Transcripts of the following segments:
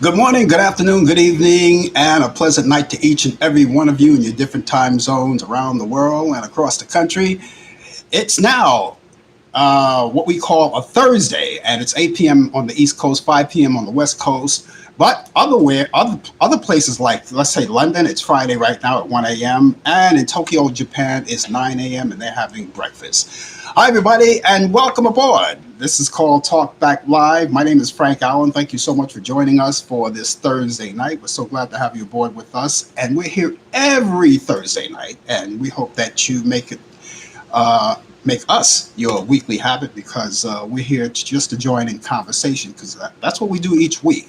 Good morning, good afternoon, good evening, and a pleasant night to each and every one of you in your different time zones around the world and across the country. It's now what we call a Thursday, and it's 8 p.m. on the East Coast, 5 p.m. on the West Coast. But other places like, let's say, London, it's Friday right now at 1 a.m. And in Tokyo, Japan, it's 9 a.m. and they're having breakfast. Hi, everybody, and welcome aboard. This is called Talk Back Live. My name is Frank Allan. Thank you so much for joining us for this Thursday night. We're so glad to have you aboard with us. And we're here every Thursday night, and we hope that you make us your weekly habit because we're here just to join in conversation because that's what we do each week.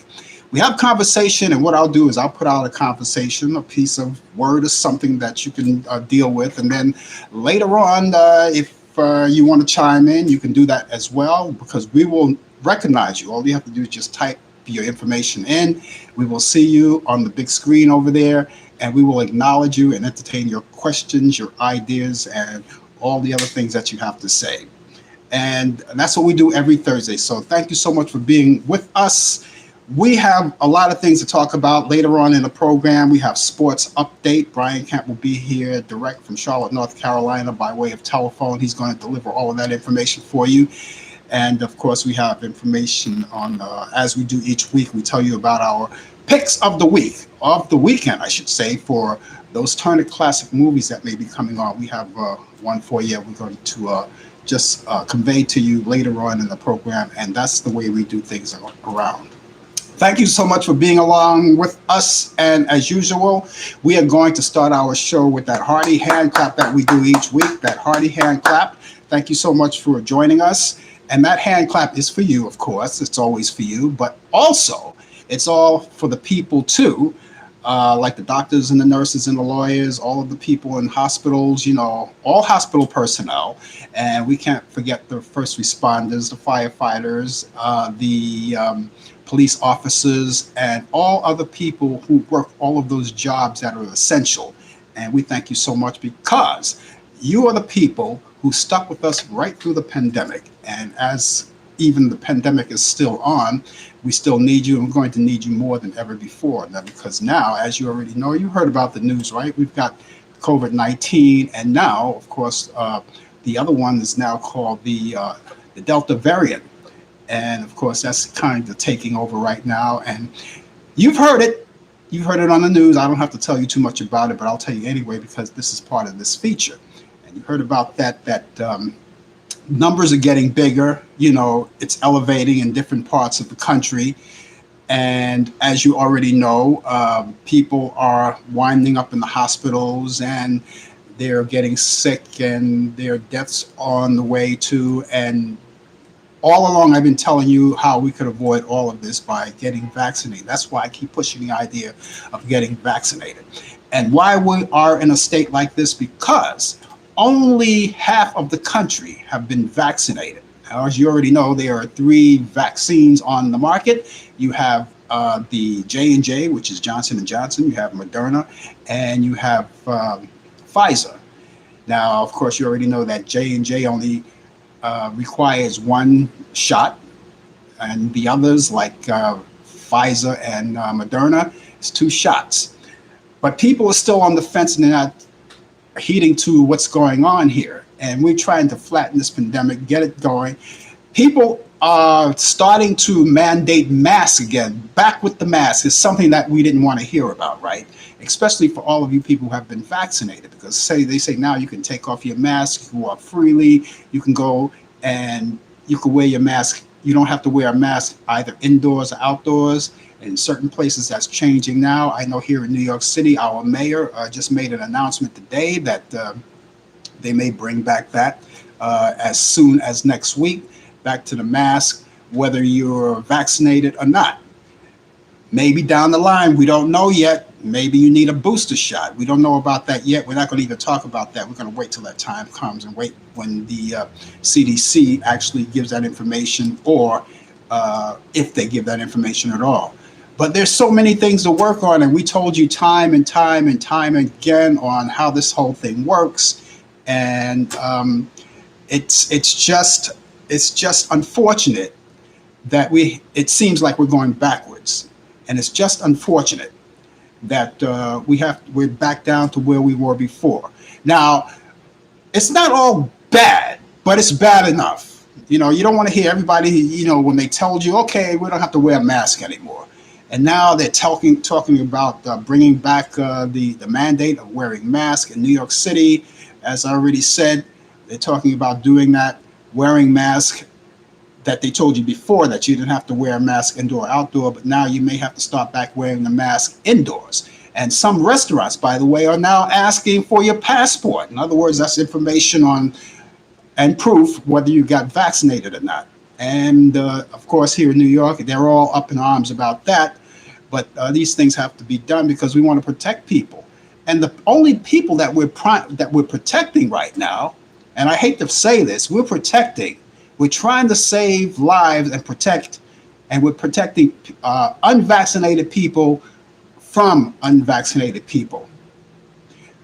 We have conversation, and what I'll do is I'll put out a conversation, a piece of word or something that you can deal with, and then later on, if you want to chime in, you can do that as well because we will recognize you. All you have to do is just type your information in. We will see you on the big screen over there, and we will acknowledge you and entertain your questions, your ideas, and all the other things that you have to say. And that's what we do every Thursday. So thank you so much for being with us. We have a lot of things to talk about later on in the program. We have sports update. Brian Kemp will be here direct from Charlotte, North Carolina by way of telephone. He's going to deliver all of that information for you. And of course, we have information on, as we do each week, we tell you about our picks of the week, of the weekend, I should say, for those Turner Classic movies that may be coming on. We have one for you we're going to just convey to you later on in the program. And that's the way we do things around. Thank you so much for being along with us. And as usual, we are going to start our show with that hearty hand clap that we do each week, that hearty hand clap. Thank you so much for joining us. And that hand clap is for you, of course. It's always for you, but also it's all for the people too, like the doctors and the nurses and the lawyers, all of the people in hospitals, all hospital personnel. And we can't forget the first responders, the firefighters, the police officers, and all other people who work all of those jobs that are essential. And we thank you so much because you are the people who stuck with us right through the pandemic. And as even the pandemic is still on, we still need you, and we're going to need you more than ever before. Now, because now, as you already know, you heard about the news, right? We've got COVID-19, and now, of course, the other one is now called the Delta variant. And of course, that's kind of taking over right now. And you've heard it. You've heard it on the news. I don't have to tell you too much about it, but I'll tell you anyway because this is part of this feature. And you heard about that numbers are getting bigger. It's elevating in different parts of the country. And as you already know, people are winding up in the hospitals and they're getting sick and their deaths on the way too. And all along, I've been telling you how we could avoid all of this by getting vaccinated. That's why I keep pushing the idea of getting vaccinated. And why we are in a state like this, because only half of the country have been vaccinated. Now, as you already know, there are 3 vaccines on the market. You have the J&J, which is Johnson and Johnson. You have Moderna, and you have Pfizer. Now, of course, you already know that J&J only requires 1 shot, and the others, like Pfizer and Moderna, it's 2 shots. But people are still on the fence and they're not heeding to what's going on here. And we're trying to flatten this pandemic, get it going. People are starting to mandate masks again. Back with the mask is something that we didn't want to hear about, right? Especially for all of you people who have been vaccinated, because they say now you can take off your mask, you can walk freely, you can go and you can wear your mask. You don't have to wear a mask either indoors or outdoors. In certain places, that's changing now. I know here in New York City, our mayor just made an announcement today that they may bring back that as soon as next week, back to the mask, whether you're vaccinated or not. Maybe down the line, we don't know yet. Maybe you need a booster shot. We don't know about that yet. We're not going to even talk about that. We're going to wait till that time comes and wait when the CDC actually gives that information, or if they give that information at all. But there's so many things to work on, and we told you time and time and time again on how this whole thing works. And it's just unfortunate that it seems like we're going backwards. And it's just unfortunate that we're back down to where we were before. Now, it's not all bad, but it's bad enough. You don't want to hear everybody, when they told you, okay, we don't have to wear a mask anymore. And now they're talking about bringing back the mandate of wearing masks in New York City. As I already said, they're talking about doing that, wearing masks that they told you before that you didn't have to wear a mask indoor or outdoor, but now you may have to start back wearing the mask indoors. And some restaurants, by the way, are now asking for your passport. In other words, that's information on and proof whether you got vaccinated or not. And of course, here in New York, they're all up in arms about that. But these things have to be done because we want to protect people. And the only people that we're protecting right now, and I hate to say this, we're trying to save lives and protect, and we're protecting unvaccinated people from unvaccinated people.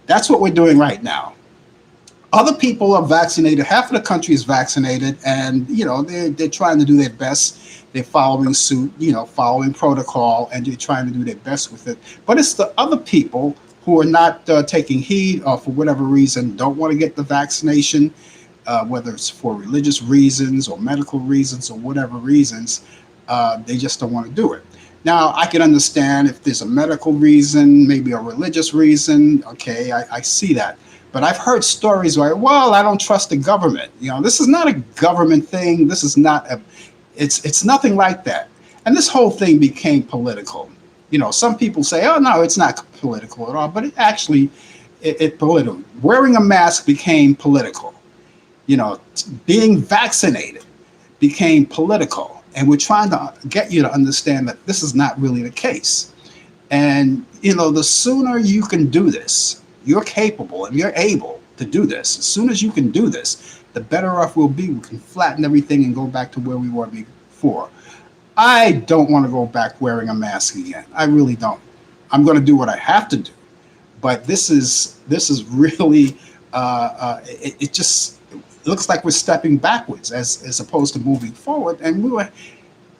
That's what we're doing right now. Other people are vaccinated. Half of the country is vaccinated, and they're trying to do their best. They're following suit, following protocol, and they're trying to do their best with it. But it's the other people who are not taking heed, or for whatever reason don't want to get the vaccination, whether it's for religious reasons or medical reasons or whatever reasons, they just don't want to do it. Now, I can understand if there's a medical reason, maybe a religious reason. Okay, I see that. But I've heard stories where, well, I don't trust the government. This is not a government thing. This is not it's nothing like that. And this whole thing became political. Some people say, oh, no, it's not political at all. But it actually, it political. Wearing a mask became political. Being vaccinated became political. And we're trying to get you to understand that this is not really the case. And, the sooner you can do this, you're capable and you're able to do this. As soon as you can do this, the better off we'll be. We can flatten everything and go back to where we were before. I don't want to go back wearing a mask again. I really don't. I'm going to do what I have to do. But this is really, it just looks like we're stepping backwards as opposed to moving forward. And we were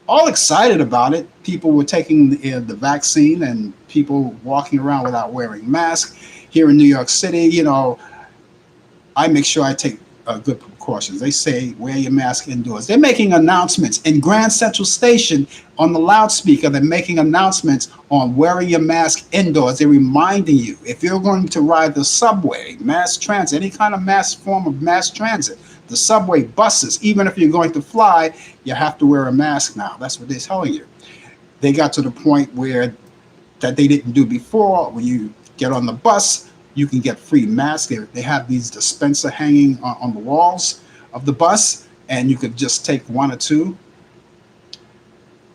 all excited about it. People were taking the vaccine and people walking around without wearing masks. Here in New York City, I make sure I take good precautions. They say wear your mask indoors. They're making announcements in Grand Central Station on the loudspeaker. They're making announcements on wearing your mask indoors. They're reminding you if you're going to ride the subway, mass transit, any kind of form of mass transit, the subway, buses, even if you're going to fly, you have to wear a mask now. That's what they're telling you. They got to the point where that they didn't do before. When you get on the bus, you can get free masks. They have these dispenser hanging on the walls of the bus, and you could just take one or two.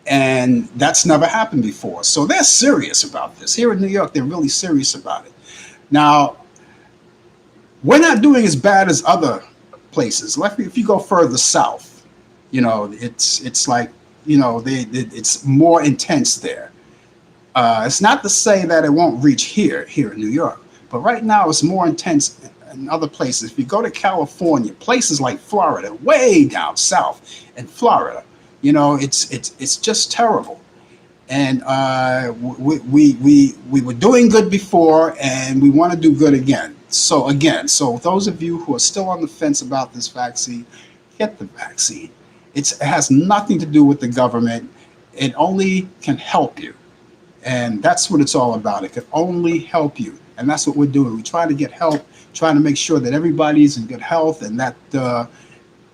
And that's never happened before. So they're serious about this. Here in New York, they're really serious about it. Now, we're not doing as bad as other places. If you go further south, it's like, it's more intense there. It's not to say that it won't reach here in New York. But right now, it's more intense in other places. If you go to California, places like Florida, way down south in Florida, it's just terrible. And we were doing good before, and we want to do good again. So those of you who are still on the fence about this vaccine, get the vaccine. It has nothing to do with the government. It only can help you. And that's what it's all about. It can only help you. And that's what we're doing. We're trying to get help, trying to make sure that everybody's in good health and that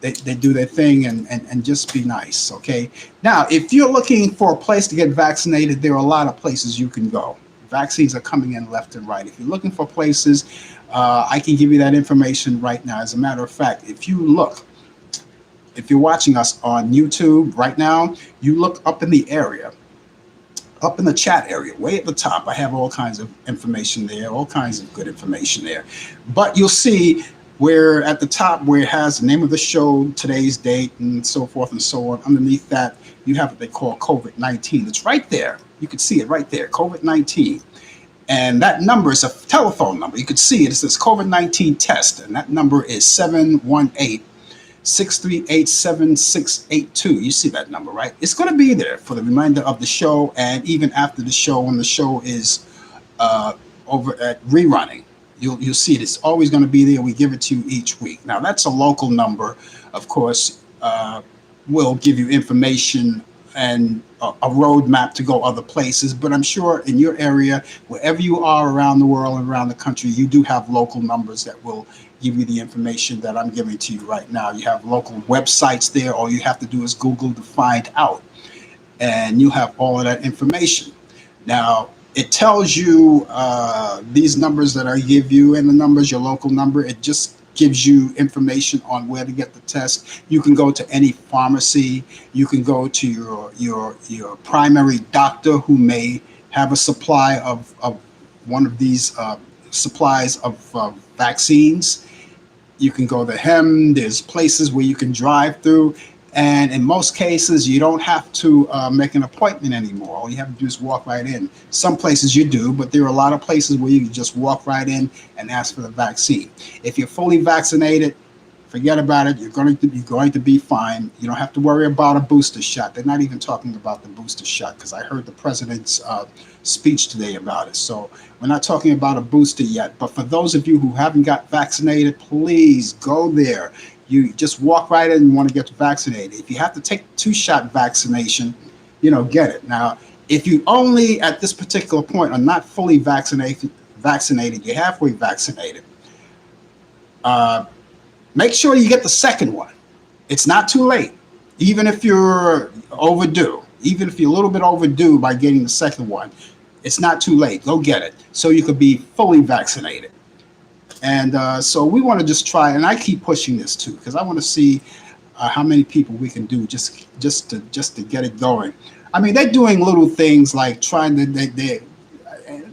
they do their thing and just be nice, okay? Now, if you're looking for a place to get vaccinated, there are a lot of places you can go. Vaccines are coming in left and right. If you're looking for places, I can give you that information right now. As a matter of fact, if you're watching us on YouTube right now, you look up in the area, up in the chat area, way at the top, I have all kinds of information there, all kinds of good information there. But you'll see where at the top, where it has the name of the show, today's date, and so forth and so on. Underneath that, you have what they call COVID-19. It's right there. You can see it right there, COVID-19. And that number is a telephone number. You can see it. It says COVID-19 test, and that number is 718 638-7682. You see that number, right? It's going to be there for the remainder of the show and even after the show when the show is uh, over at rerunning. You'll see it. It's always going to be there. We give it to you each week. Now that's a local number, of course. Will give you information and a roadmap to go other places. But I'm sure in your area, wherever you are around the world and around the country, you do have local numbers that will give you the information that I'm giving to you right now. You have local websites there. All you have to do is Google to find out, and you have all of that information. Now, it tells you these numbers that I give you and the numbers, your local number. It just gives you information on where to get the test. You can go to any pharmacy. You can go to your primary doctor who may have a supply of one of these supplies of vaccines. You can go to him. There's places where you can drive through. And in most cases, you don't have to make an appointment anymore. All you have to do is walk right in. Some places you do, but there are a lot of places where you can just walk right in and ask for the vaccine. If you're fully vaccinated, forget about it. You're going to be fine. You don't have to worry about a booster shot. They're not even talking about the booster shot because I heard the president's speech today about it. So we're not talking about a booster yet. But for those of you who haven't got vaccinated, please go there. You just walk right in and want to get vaccinated. If you have to take two-shot vaccination, get it. Now, if you only at this particular point are not fully vaccinated, you're halfway vaccinated. Make sure you get the second one. It's not too late, even if you're overdue, even if you're a little bit overdue by getting the second one. It's not too late. Go get it so you could be fully vaccinated. And so we want to just try, and I keep pushing this too because I want to see how many people we can do just to get it going. I mean, they're doing little things like trying to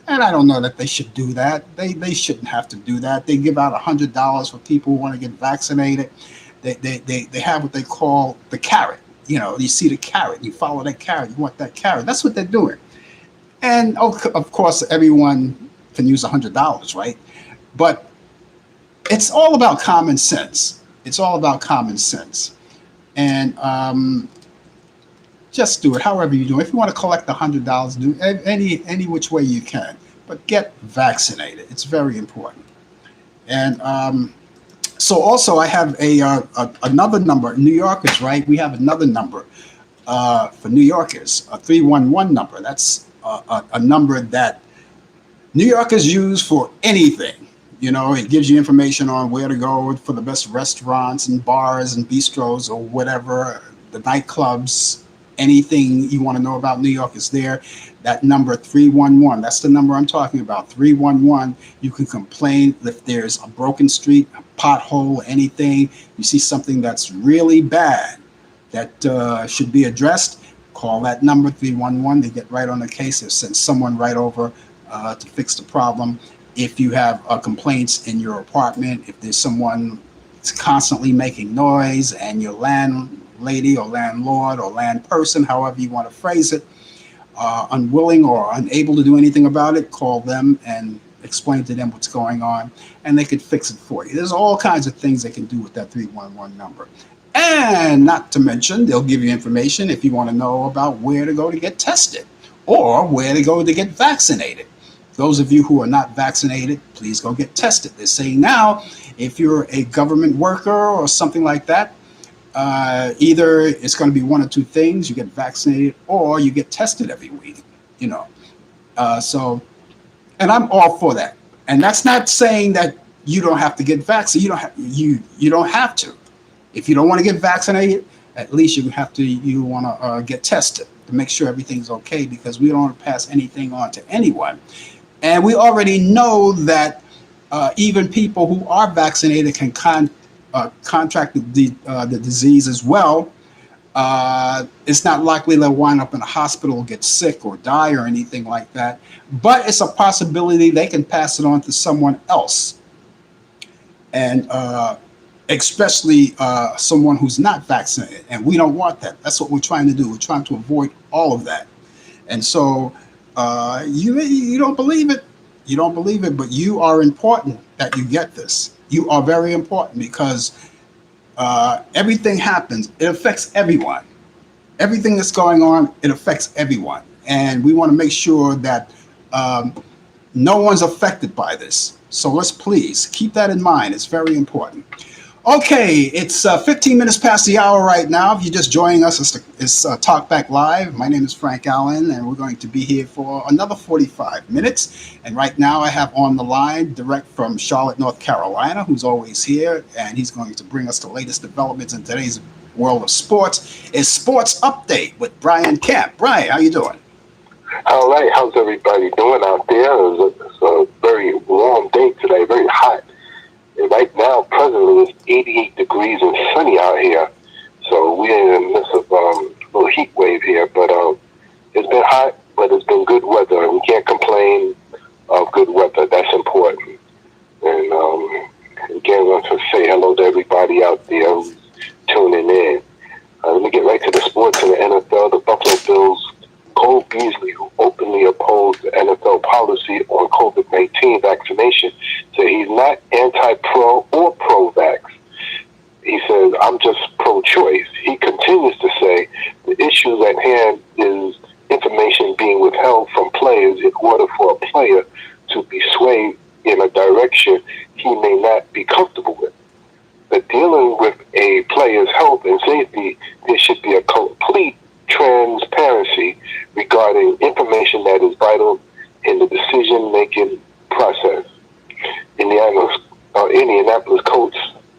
and I don't know that they should do that. They shouldn't have to do that. They give out $100 for people who want to get vaccinated. They have what they call the carrot. You see the carrot, you follow that carrot, you want that carrot. That's what they're doing. And of course, everyone can use $100, right? But it's all about common sense. It's all about common sense. And just do it however you do. If you want to collect $100, do any which way you can. But get vaccinated. It's very important. And so also I have another number. New Yorkers, right? We have another number for New Yorkers, a 311 number. That's a number that New Yorkers use for anything. It gives you information on where to go for the best restaurants and bars and bistros or whatever, the nightclubs, anything you want to know about New York is there. That number 311, that's the number I'm talking about, 311. You can complain if there's a broken street, a pothole, anything. You see something that's really bad that should be addressed, call that number 311. They get right on the case. They send someone right over to fix the problem. If you have complaints in your apartment, if there's someone that's constantly making noise and your landlady or landlord or land person, however you want to phrase it, unwilling or unable to do anything about it, call them and explain to them what's going on, and they could fix it for you. There's all kinds of things they can do with that 311 number. And not to mention, they'll give you information if you want to know about where to go to get tested or where to go to get vaccinated. Those of you who are not vaccinated, please go get tested. They're saying now, if you're a government worker or something like that, either it's going to be one or two things: you get vaccinated or you get tested every week. So, and I'm all for that. And that's not saying that you don't have to get vaccinated. You don't have to. If you don't want to get vaccinated, at least you want to get tested to make sure everything's okay, because we don't want to pass anything on to anyone. And we already know that even people who are vaccinated can contract the disease as well. It's not likely they'll wind up in a hospital, get sick, or die or anything like that. But it's a possibility they can pass it on to someone else. And especially someone who's not vaccinated. And we don't want that. That's what we're trying to do. We're trying to avoid all of that. And so you don't believe it. You don't believe it, but you are important that you get this. You are very important because Everything happens. It affects everyone. Everything that's going on, it affects everyone. And we want to make sure that um, no one's affected by this. So let's please keep that in mind. It's very important. Okay, it's 15 minutes past the hour right now. If you're just joining us, it's Talk Back Live. My name is Frank Allan, and we're going to be here for another 45 minutes. And right now, I have on the line, direct from Charlotte, North Carolina, who's always here, and he's going to bring us the latest developments in today's world of sports. It's Sports Update with Brian Kemp. Brian, how you doing? All right, how's everybody doing out there? It's a very warm day today, very hot. And right now, presently, it's 88 degrees and sunny out here. So we're in the midst of a little heat wave here. But it's been hot, but it's been good weather. And we can't complain of good weather. That's important. And again, I want to say hello to everybody out there who's tuning in. Let me get right to the sports in the NFL. The Buffalo Bills, Cole Beasley, who openly opposed the NFL policy on COVID-19 vaccination, said he's not anti-pro or pro-vax. He says, I'm just pro-choice. He continues to say the issue at hand is information being withheld from players in order for a player to be swayed in a direction he may not be comfortable with. But dealing with a player's health and safety, there should be a complete transparency regarding information that is vital in the decision-making process. Indianapolis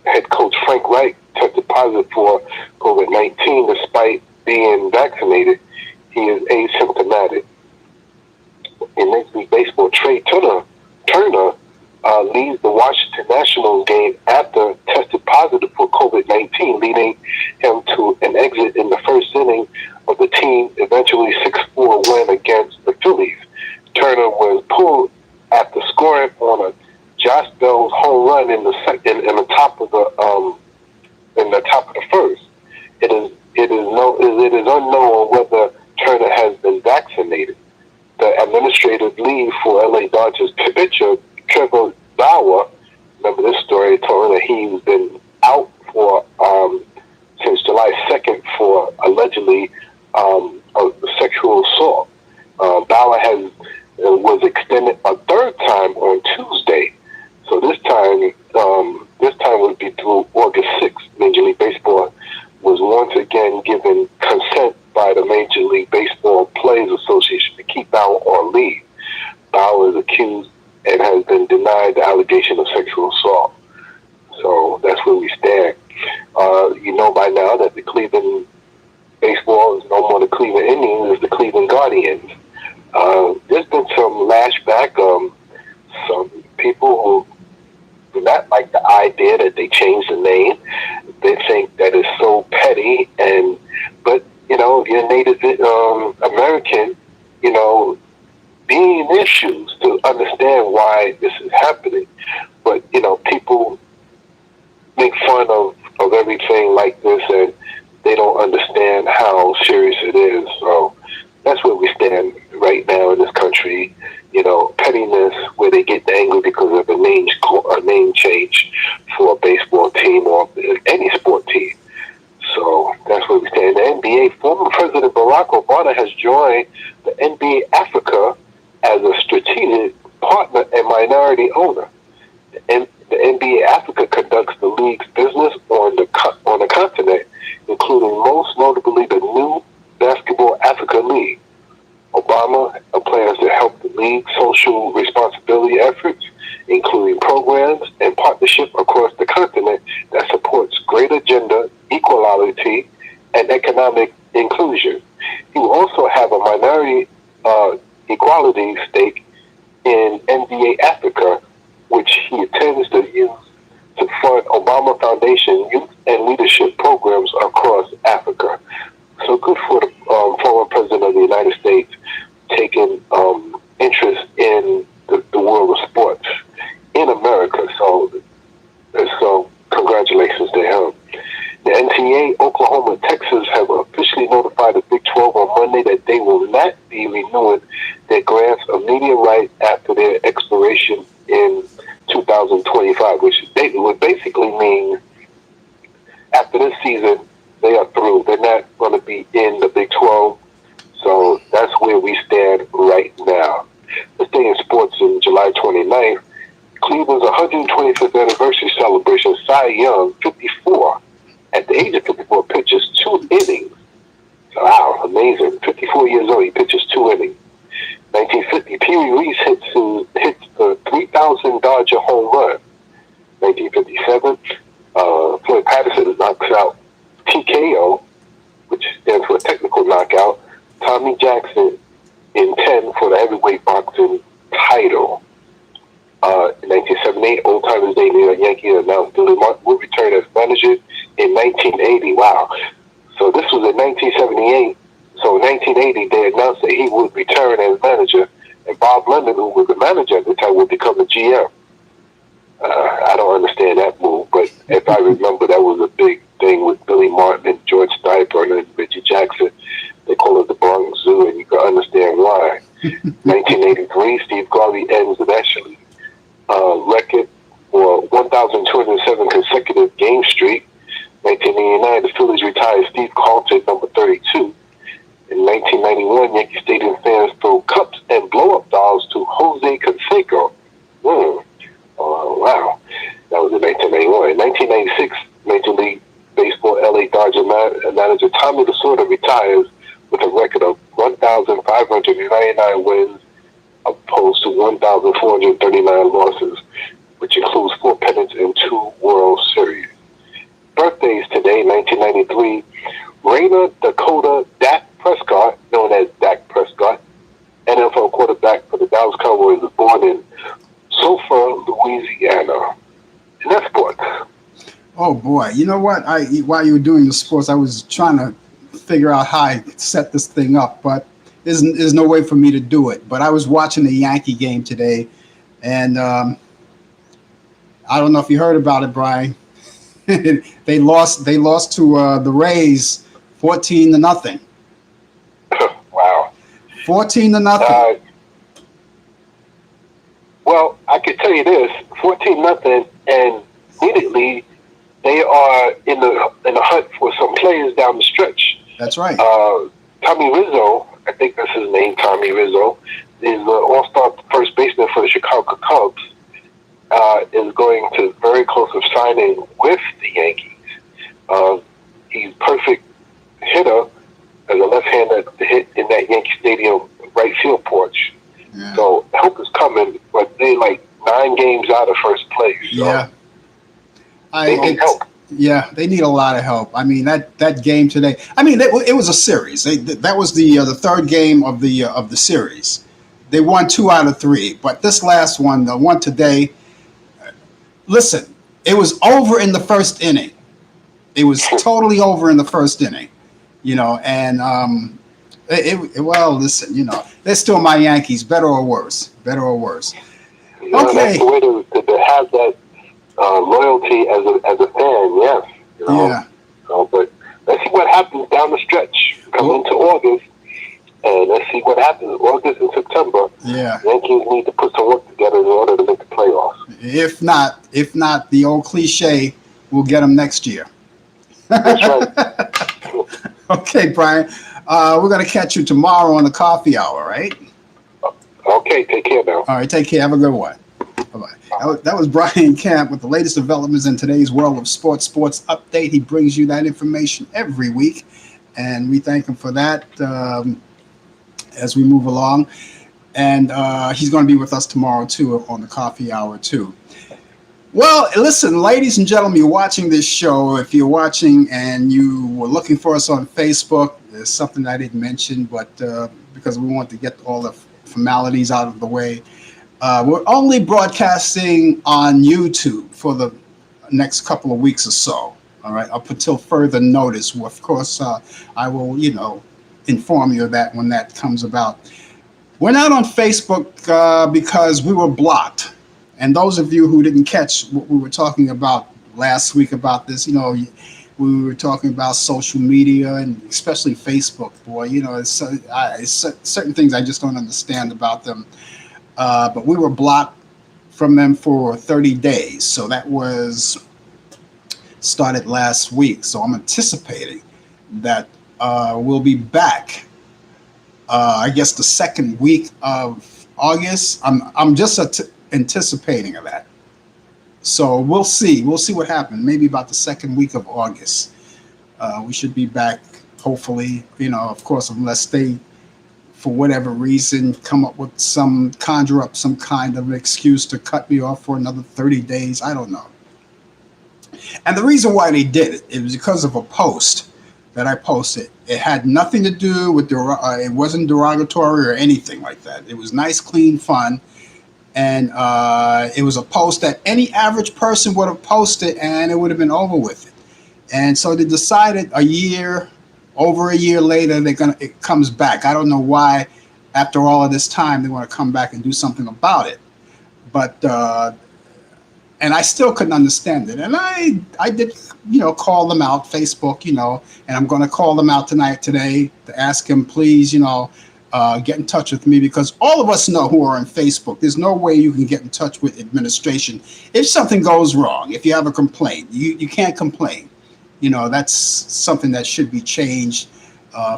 head coach Frank Reich tested positive for COVID-19 despite being vaccinated. He is asymptomatic. In Major League Baseball, Trey Turner leads the Washington Nationals game after tested positive for COVID-19, leading him to an exit in the first inning of the team eventually 6-4 win against the Phillies. Turner was pulled after scoring on a Josh Bell's home run in the top of the first. It is unknown whether Turner has been vaccinated. The administrative leave for LA Dodgers pitcher Trevor Bauer, remember this story, told that he's been out for since July 2nd for allegedly a sexual assault. Bauer was extended a third time on Tuesday, so this time would be through August 6th. Major League Baseball was once again given consent by the Major League Baseball Players Association to keep Bauer on leave. Bauer is accused and has been denied the allegation of sexual assault. So that's where we stand. You know by now that the Cleveland baseball is no more the Cleveland Indians, it's the Cleveland Guardians. There's been some lashback. Some people who do not like the idea that they changed the name. They think that it's so petty. But you know, if you're Native American, you know, be in their shoes to understand why this is happening. But, you know, people make fun of everything like this, and they don't understand how serious it is. So that's where we stand right now in this country. You know, pettiness, where they get angry because of a name change for a baseball team or any sport team. So that's where we stand. The NBA, former President Barack Obama has joined the NBA Africa as a strategic partner and minority owner. And the NBA Africa conducts the league's business on the continent, including most notably the new Basketball Africa League. Obama plans to help the league's social responsibility efforts, including programs and partnership across the continent that supports greater gender equality and economic inclusion. He will also have a minority equality stake in NBA Africa, which he intends to use to fund Obama Foundation youth and leadership programs across Africa. So good for the former president of the United States taking interest in the world of sports in America. So congratulations to him. The NCAA, Oklahoma, and Texas have officially notified the Big 12 on Monday that they will not be renewing their grants of media rights after their expiration in 2025, which would basically mean after this season, they are through. They're not going to be in the Big 12. So that's where we stand right now. Let's stay in sports. In July 29th, Cleveland's 125th anniversary celebration, Cy Young, 54, at the age of 54, pitches 2 innings. Wow, amazing. 54 years old, he pitches 2 innings. 1950, Pee Wee Reese hits the 3,000 Dodger home run. 1957, Floyd Patterson knocks out TKO, which stands for a technical knockout, Tommy Jackson in 10 for the heavyweight boxing title. In 1978, Old Timers Day, New York Yankees announced Billy Martin would return as manager in 1980. Wow. So this was in 1978. So in 1980, they announced that he would return as manager, and Bob Lemon, who was the manager at the time, would become the GM. I don't understand that move, but if I remember, that was a big thing with Billy Martin and George Steinbrenner and Richie Jackson. They call it the Bronx Zoo, and you can understand why. 1983, Steve Garvey ends the National League record for 1,207 consecutive game streak. 1989, the Phillies retired Steve Carlton, number 32. In 1991, Yankee Stadium fans throw cups and blow-up dolls to Jose Canseco. Oh, wow. That was in 1991. In 1996, Major League Baseball LA Dodger manager Tommy Lasorda retires with a record of 1,599 wins opposed to 1,439 losses, which includes 4 pennants and 2 World Series. Birthdays today, 1993, Raina Dakota Dak Prescott, known as Dak Prescott, NFL quarterback for the Dallas Cowboys, was born in Sulphur, Louisiana. And that's sports. Oh boy, you know what? While you were doing the sports, I was trying to figure out how I set this thing up, but there's no way for me to do it. But I was watching the Yankee game today, and I don't know if you heard about it, Brian. They lost to the Rays 14-0. Wow. 14-0. Well, I can tell you this: 14-0, and immediately they are in the hunt for some players down the stretch. That's right. Tommy Rizzo, I think that's his name. Tommy Rizzo is the all-star first baseman for the Chicago Cubs. Is going to very close of signing with the Yankees. He's perfect hitter as a left-hander to hit in that Yankee Stadium right field porch. Yeah. So help is coming, but they like 9 games out of first place. So Yeah. they need help. Yeah, they need a lot of help. I mean, that game today. I mean, it was a series. That was the third game of the series. They won 2 out of 3, but this last one, the one today. Listen, it was over in the first inning. It was totally over in the first inning, and well, listen, they're still my Yankees, better or worse. Okay. That's the way to have that loyalty as a fan, yes. Yeah. But let's see what happens down the stretch. Come into August, and let's see what happens August and September. Yeah. Yankees need to put some work together in order to make the playoffs. If not, the old cliche, we'll get them next year. That's right. Okay, Brian. We're going to catch you tomorrow on the coffee hour, right? Okay, take care now. All right, take care. Have a good one. Bye-bye. That was Brian Camp with the latest developments in today's world of sports update. He brings you that information every week, and we thank him for that as we move along. And he's going to be with us tomorrow, too, on the coffee hour, too. Well, listen, ladies and gentlemen, you're watching this show. If you're watching and you were looking for us on Facebook, there's something I didn't mention, but because we want to get all the formalities out of the way, we're only broadcasting on YouTube for the next couple of weeks or so. All right, up until further notice. Well, of course, I will, inform you of that when that comes about. We're not on Facebook because we were blocked. And those of you who didn't catch what we were talking about last week about this, we were talking about social media and especially Facebook. Boy, it's certain things I just don't understand about them. But we were blocked from them for 30 days. So that was started last week. So I'm anticipating that we'll be back. I guess the second week of August. I'm just anticipating of that. So we'll see. We'll see what happens. Maybe about the second week of August, we should be back. Hopefully, of course, unless they, for whatever reason, come up with conjure up some kind of excuse to cut me off for another 30 days. I don't know. And the reason why they did it, it was because of a post that I posted. It had nothing to do with it wasn't derogatory or anything like that. It was nice, clean fun, and it was a post that any average person would have posted, and it would have been over with it. And so they decided over a year later, it comes back. I don't know why, after all of this time, they want to come back and do something about it. But and I still couldn't understand it. And I did, call them out, Facebook, and I'm going to call them out today to ask them, please, get in touch with me, because all of us know who are on Facebook. There's no way you can get in touch with administration if something goes wrong. If you have a complaint, you can't complain. That's something that should be changed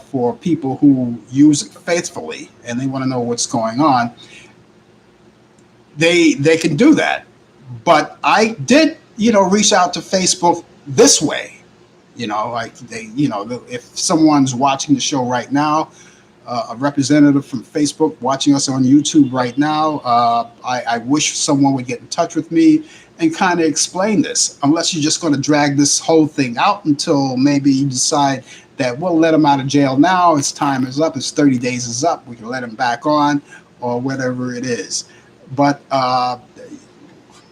for people who use it faithfully and they want to know what's going on. They can do that. But I did, reach out to Facebook this way. If someone's watching the show right now, a representative from Facebook watching us on YouTube right now, I wish someone would get in touch with me and kind of explain this, unless you're just going to drag this whole thing out until maybe you decide that we'll let him out of jail now. His time is up. His 30 days is up. We can let him back on, or whatever it is. But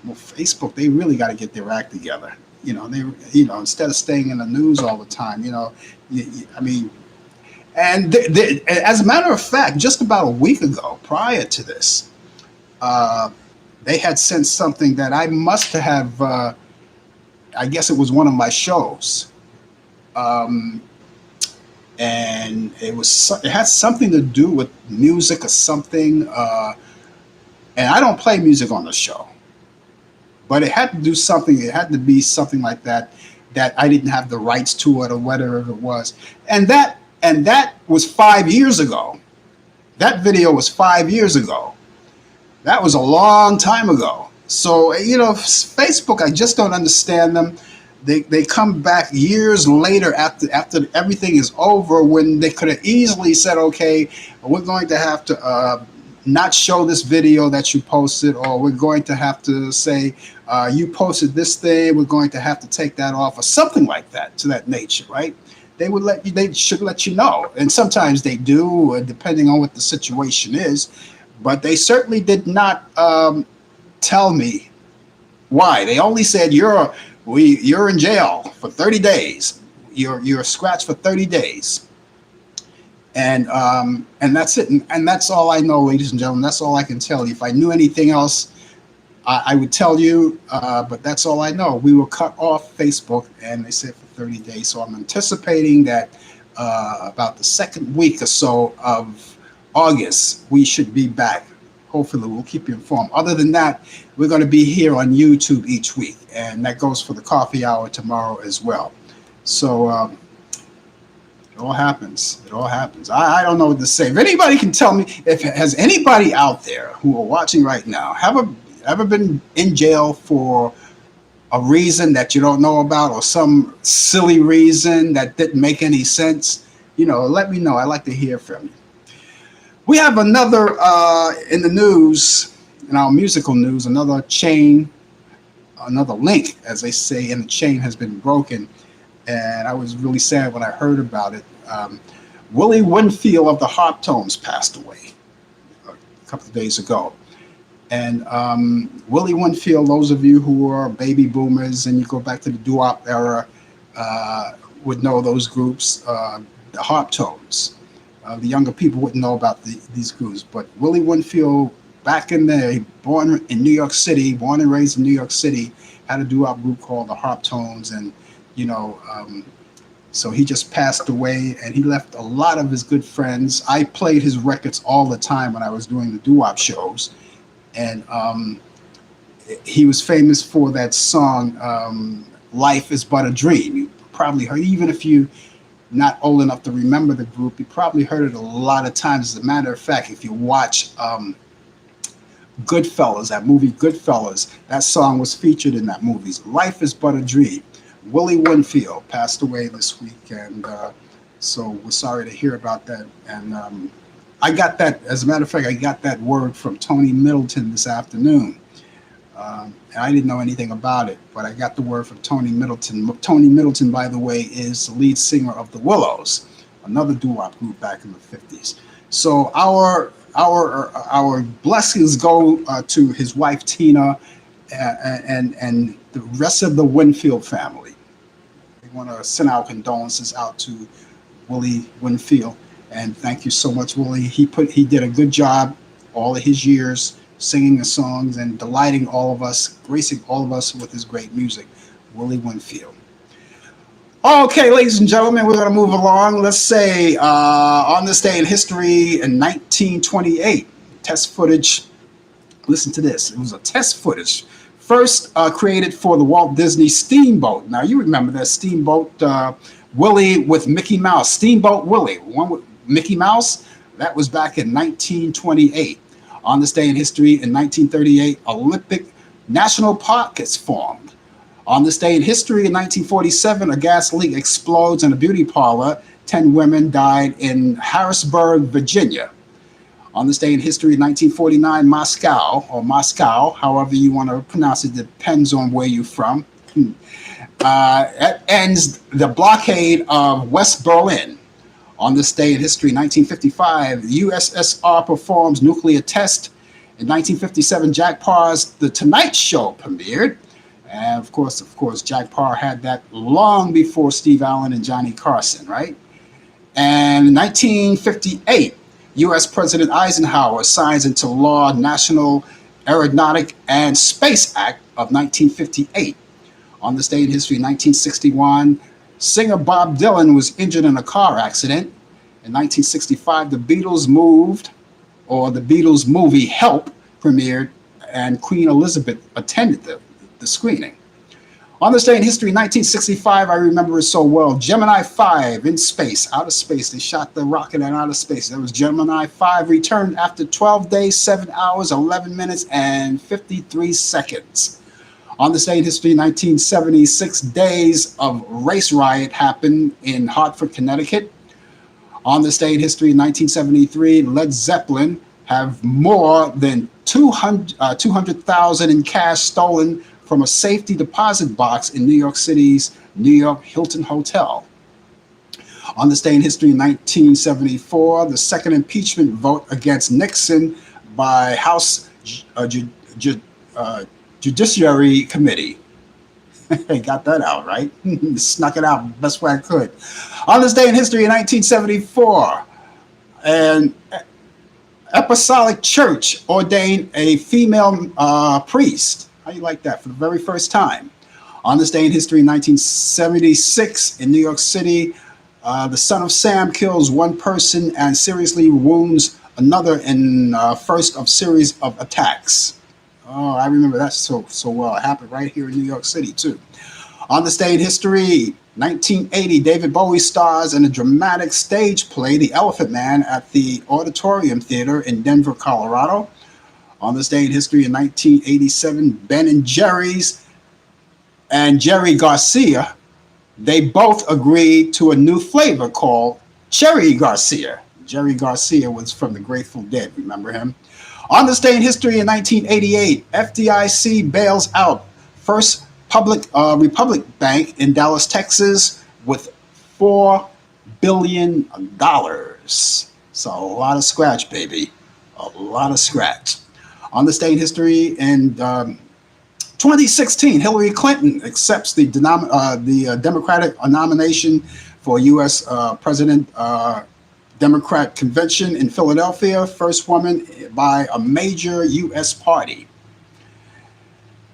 Facebook, they really got to get their act together. Instead of staying in the news all the time. And as a matter of fact, just about a week ago, prior to this, they had sent something that I must have. I guess it was one of my shows, and it had something to do with music or something. And I don't play music on the show, but it had to do something. It had to be something like that I didn't have the rights to it, or whatever it was, and that was 5 years ago. That video was 5 years ago. That was a long time ago. So, Facebook, I just don't understand them. They come back years later after everything is over, when they could have easily said, okay, we're going to have to not show this video that you posted, or we're going to have to say, you posted this thing, we're going to have to take that off, or something like that, to that nature, right? They should let you know. And sometimes they do, depending on what the situation is. But they certainly did not tell me why. They only said you're in jail for 30 days. You're scratched for 30 days. And that's it. And that's all I know, ladies and gentlemen. That's all I can tell you. If I knew anything else, I would tell you, but that's all I know. We were cut off Facebook, and they said for 30 days. So I'm anticipating that about the second week or so of August, we should be back. Hopefully, we'll keep you informed. Other than that, we're going to be here on YouTube each week, and that goes for the coffee hour tomorrow as well. So it all happens. It all happens. I don't know what to say. If anybody can tell me, has anybody out there who are watching right now ever been in jail for a reason that you don't know about, or some silly reason that didn't make any sense? Let me know. I'd like to hear from you. We have another in the news, in our musical news, another link, as they say, in the chain has been broken. And I was really sad when I heard about it. Willie Winfield of the Harp Tones passed away a couple of days ago. And Willie Winfield, those of you who are baby boomers and you go back to the doo-wop era, would know those groups, the Harp Tones. The younger people wouldn't know about these groups. But Willie Winfield, back in there, born in New York City, born and raised in New York City, had a doo-wop group called the Harp Tones. And, so he just passed away, and he left a lot of his good friends. I played his records all the time when I was doing the doo-wop shows. And he was famous for that song, Life is But a Dream. You probably heard, even if you not old enough to remember the group, you probably heard it a lot of times. As a matter of fact, if you watch Goodfellas, that movie Goodfellas, that song was featured in that movie. Life is But a Dream. Willie Winfield passed away this week, and so we're sorry to hear about that. And I got that, as a matter of fact, I got that word from Tony Middleton this afternoon. And I didn't know anything about it, but I got the word from Tony Middleton. Tony Middleton, by the way, is the lead singer of the Willows, another doo-wop group back in the 50s. So our blessings go to his wife Tina and the rest of the Winfield family. We want to send our condolences out to Willie Winfield, and thank you so much, Willie. He did a good job all of his years singing the songs and delighting all of us, gracing all of us with his great music. Willie Winfield. Okay, ladies and gentlemen, we're going to move along. Let's say on this day in history in 1928, test footage. Listen to this. It was a test footage first created for the Walt Disney Steamboat. Now, you remember that Steamboat Willie with Mickey Mouse. Steamboat Willie, one with Mickey Mouse. That was back in 1928. On this day in history in 1938, Olympic National Park is formed. On this day in history in 1947, a gas leak explodes in a beauty parlor. 10 women died in Harrisburg, Virginia. On this day in history in 1949, Moscow, or Moscow, however you want to pronounce it, depends on where you're from, ends the blockade of West Berlin. On this day in history, 1955, the USSR performs nuclear test. In 1957, Jack Parr's The Tonight Show premiered. And of course, Jack Parr had that long before Steve Allen and Johnny Carson, right? And in 1958, U.S. President Eisenhower signs into law National Aeronautic and Space Act of 1958. On this day in history, 1961, singer Bob Dylan was injured in a car accident. In 1965, the Beatles movie Help premiered, and Queen Elizabeth attended the screening. On this day in history, 1965, I remember it so well, Gemini 5 in space, outer space. They shot the rocket in outer space. That was Gemini 5, returned after 12 days, 7 hours, 11 minutes, and 53 seconds. On this day in history, 1976, days of race riot happened in Hartford, Connecticut. On this day in history, 1973, Led Zeppelin have more than 200,000 in cash stolen from a safety deposit box in New York City's New York Hilton Hotel. On this day in history, 1974, the second impeachment vote against Nixon by House Judiciary Committee. Got that out, right? Snuck it out best way I could. On this day in history in 1974, an Apostolic Church ordained a female priest. How you like that? For the very first time. On this day in history in 1976 in New York City, the son of Sam kills one person and seriously wounds another in first of series of attacks. Oh, I remember that so well. It happened right here in New York City, too. On this day in history, 1980, David Bowie stars in a dramatic stage play, The Elephant Man, at the Auditorium Theater in Denver, Colorado. On this day in history in 1987, Ben and Jerry's and Jerry Garcia, they both agreed to a new flavor called Cherry Garcia. Jerry Garcia was from the Grateful Dead, remember him? On this day in history in 1988, FDIC bails out First Republic Bank in Dallas, Texas with $4 billion. So a lot of scratch, baby. A lot of scratch. On this day in history in 2016, Hillary Clinton accepts the Democratic nomination for U.S. President Democrat Convention in Philadelphia, first woman by a major U.S. party.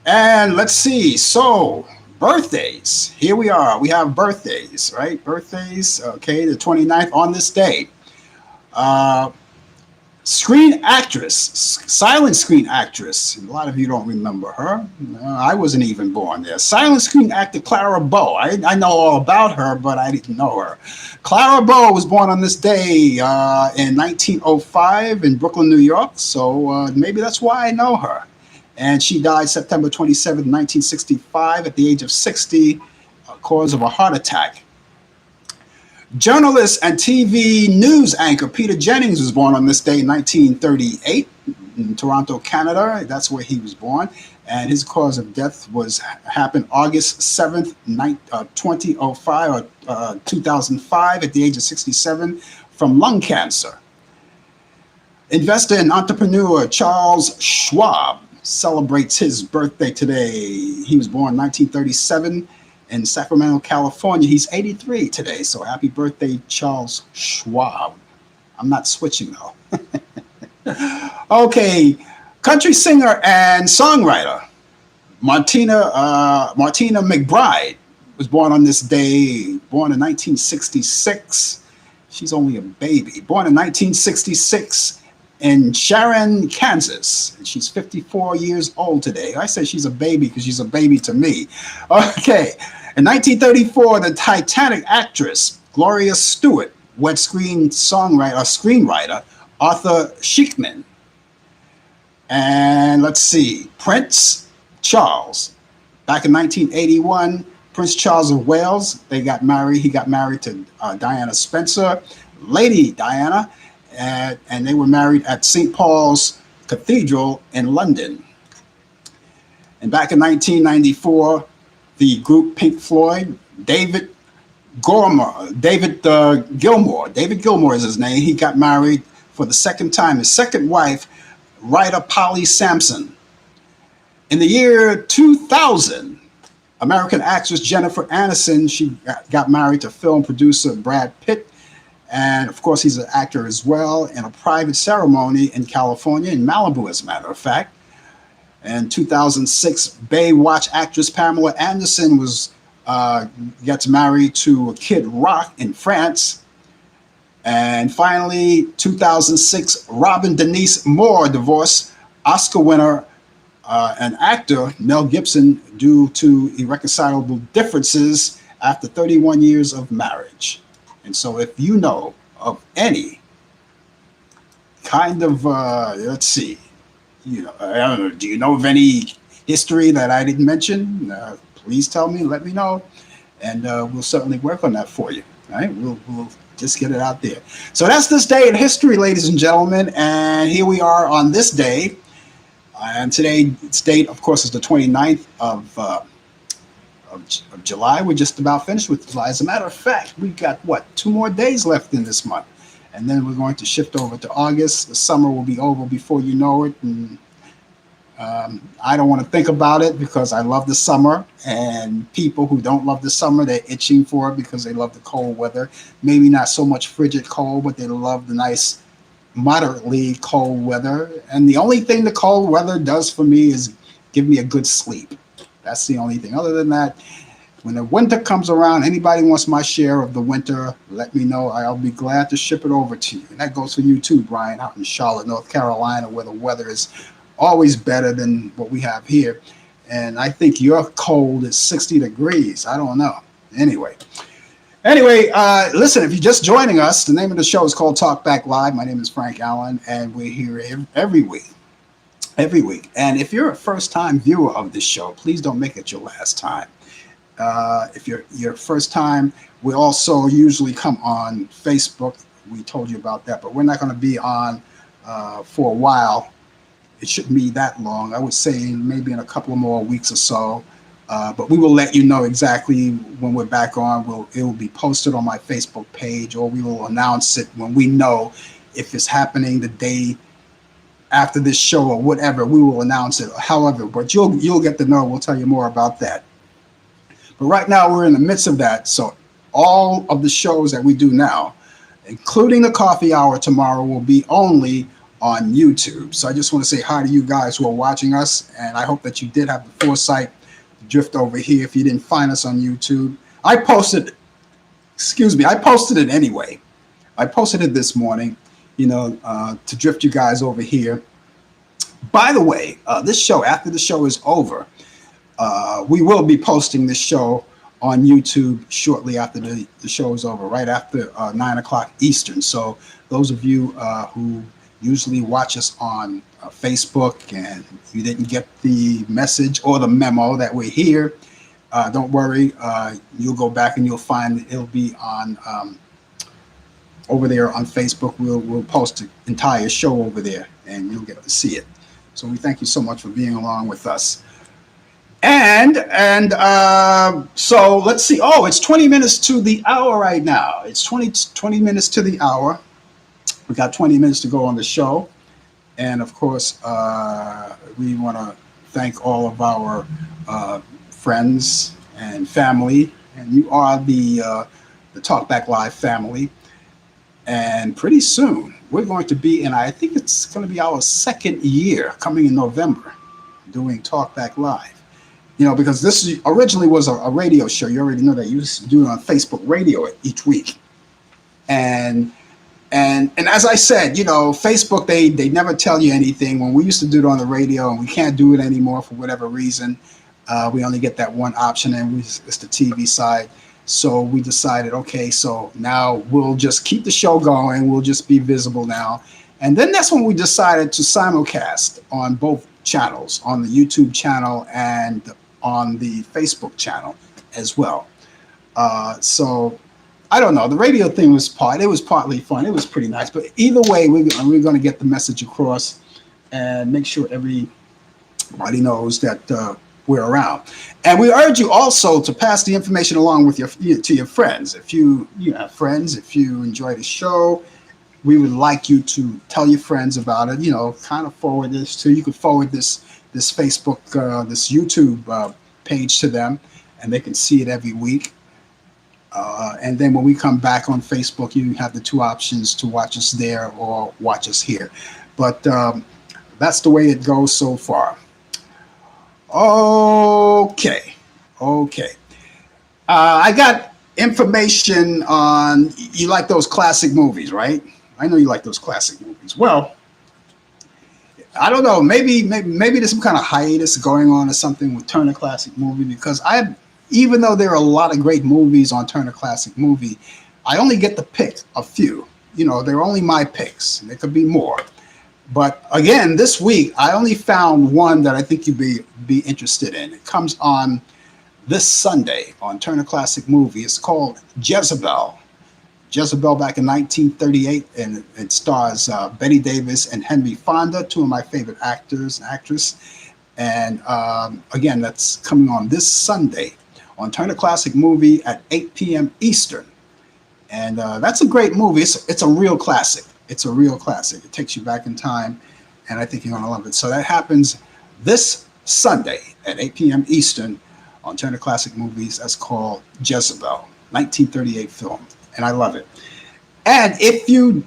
And let's see, so birthdays. Here we are. We have birthdays, right? Birthdays, okay, the 29th on this day. Screen actress, silent screen actress. A lot of you don't remember her. I wasn't even born there. Silent screen actor Clara Bow. I know all about her, but I didn't know her. Clara Bow was born on this day in 1905 in Brooklyn, New York. So maybe that's why I know her. And she died September 27, 1965, at the age of 60, cause of a heart attack. Journalist and TV news anchor Peter Jennings was born on this day in 1938 in Toronto, Canada. That's where he was born. And his cause of death happened August 7th, 2005 or 2005 at the age of 67 from lung cancer. Investor and entrepreneur Charles Schwab celebrates his birthday today. He was born in 1937 in Sacramento, California. He's 83 today, so happy birthday, Charles Schwab. I'm not switching though. Okay, country singer and songwriter Martina McBride was born on this day, born in 1966. She's only a baby. Born in 1966 in Sharon, Kansas. And she's 54 years old today. I say she's a baby because she's a baby to me. Okay. In 1934, the Titanic actress Gloria Stewart wed screenwriter Arthur Schickman. And let's see, Prince Charles. Back in 1981, Prince Charles of Wales, they got married. He got married to Diana Spencer, Lady Diana, and they were married at St. Paul's Cathedral in London. And back in 1994, the group Pink Floyd, David Gilmour is his name. He got married for the second time. His second wife, writer Polly Sampson. In the year 2000, American actress Jennifer Aniston, she got married to film producer Brad Pitt. And of course, he's an actor as well, in a private ceremony in California, in Malibu, as a matter of fact. In 2006, Baywatch actress Pamela Anderson gets married to Kid Rock in France. And finally, 2006, Robin Denise Moore divorced Oscar winner and actor Mel Gibson due to irreconcilable differences after 31 years of marriage. And so if you know of any kind of, let's see, I don't know, do you know of any history that I didn't mention? Please tell me, let me know, and we'll certainly work on that for you. All right, we'll just get it out there. So that's this day in history, ladies and gentlemen, and here we are on this day. And today's date, of course, is the 29th of July. We're just about finished with July. As a matter of fact, we've got, 2 more days left in this month. And then we're going to shift over to August. The summer will be over before you know it. And I don't want to think about it because I love the summer. And people who don't love the summer, they're itching for it because they love the cold weather. Maybe not so much frigid cold, but they love the nice, moderately cold weather. And the only thing the cold weather does for me is give me a good sleep. That's the only thing. Other than that, when the winter comes around, anybody wants my share of the winter, let me know. I'll be glad to ship it over to you. And that goes for you too, Brian, out in Charlotte, North Carolina, where the weather is always better than what we have here. And I think your cold is 60 degrees. I don't know. Anyway, listen, if you're just joining us, the name of the show is called Talk Back Live. My name is Frank Allan, and we're here every week. And if you're a first-time viewer of this show, please don't make it your last time. If you're your first time, we also usually come on Facebook. We told you about that, but we're not going to be on for a while. It shouldn't be that long. I would say maybe in a couple of more weeks or so. But we will let you know exactly when we're back on. It will be posted on my Facebook page, or we will announce it when we know if it's happening the day after this show or whatever. We will announce it. However, but you'll get to know. We'll tell you more about that. But right now we're in the midst of that. So all of the shows that we do now, including the coffee hour tomorrow, will be only on YouTube. So I just want to say hi to you guys who are watching us, and I hope that you did have the foresight to drift over here if you didn't find us on YouTube. I posted it anyway. I posted it this morning, to drift you guys over here. By the way, this show, after the show is over, we will be posting this show on YouTube shortly after the show is over, right after 9 o'clock Eastern. So those of you who usually watch us on Facebook and you didn't get the message or the memo that we're here, don't worry. You'll go back and you'll find it'll be on over there on Facebook. We'll post the entire show over there, and you'll get to see it. So we thank you so much for being along with us. And so let's see. Oh, it's 20 minutes to the hour right now. It's 20 minutes to the hour. We got 20 minutes to go on the show. And of course, we want to thank all of our friends and family. And you are the Talkback Live family. And pretty soon, we're going to be in, I think it's going to be our second year coming in November, doing Talkback Live. Because this originally was a radio show. You already know that. You used to do it on Facebook radio each week. And as I said, Facebook, they never tell you anything. When we used to do it on the radio and we can't do it anymore for whatever reason, we only get that one option, and it's the TV side. So we decided, okay, so now we'll just keep the show going. We'll just be visible now. And then that's when we decided to simulcast on both channels, on the YouTube channel and on the Facebook channel as well. So I don't know. The radio thing was partly fun. It was pretty nice. But either way, we're going to get the message across and make sure everybody knows that we're around. And we urge you also to pass the information along with to your friends. If you have friends, if you enjoy the show, we would like you to tell your friends about it. Kind of forward this to. You could forward this Facebook, this YouTube page to them, and they can see it every week. And then when we come back on Facebook, you have the two options to watch us there or watch us here. But that's the way it goes so far. Okay. I got information on, you like those classic movies, right? I know you like those classic movies. Well, I don't know. Maybe there's some kind of hiatus going on or something with Turner Classic Movie, because even though there are a lot of great movies on Turner Classic Movie, I only get to pick a few. They're only my picks. There could be more. But again, this week, I only found one that I think you'd be interested in. It comes on this Sunday on Turner Classic Movie. It's called Jezebel. Jezebel back in 1938, and it stars Betty Davis and Henry Fonda, two of my favorite actors and actress. And again, that's coming on this Sunday on Turner Classic Movie at 8 p.m. Eastern. And that's a great movie. It's a real classic. It's a real classic. It takes you back in time, and I think you're going to love it. So that happens this Sunday at 8 p.m. Eastern on Turner Classic Movies. That's called Jezebel, 1938 film, and I love it. And if you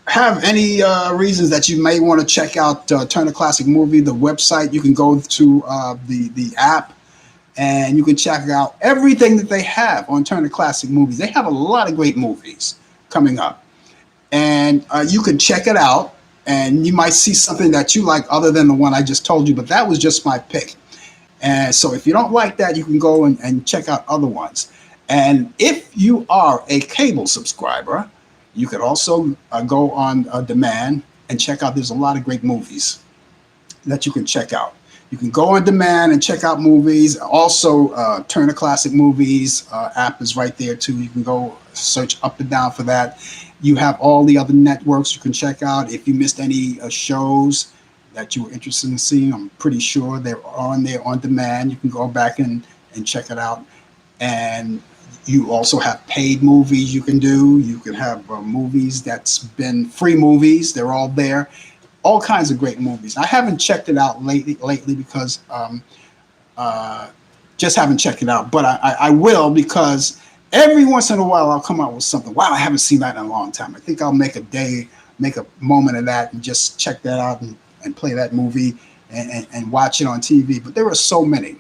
have any reasons that you may want to check out Turner Classic Movie, the website, you can go to the app, and you can check out everything that they have on Turner Classic Movies. They have a lot of great movies coming up. And you can check it out, and you might see something that you like other than the one I just told you, but that was just my pick. And so if you don't like that, you can go and check out other ones. And if you are a cable subscriber, you could also go on demand and check out. There's a lot of great movies that you can check out. You can go on demand and check out movies. Also, Turner Classic Movies app is right there too. You can go search up and down for that. You have all the other networks you can check out. If you missed any shows that you were interested in seeing, I'm pretty sure they're on there on demand. You can go back and check it out. And you also have paid movies you can do. You can have movies that's been free movies. They're all there. All kinds of great movies. I haven't checked it out lately because just haven't checked it out. But I will, because every once in a while I'll come out with something. Wow, I haven't seen that in a long time. I think I'll make a moment of that and just check that out and play that movie and watch it on TV. But there are so many.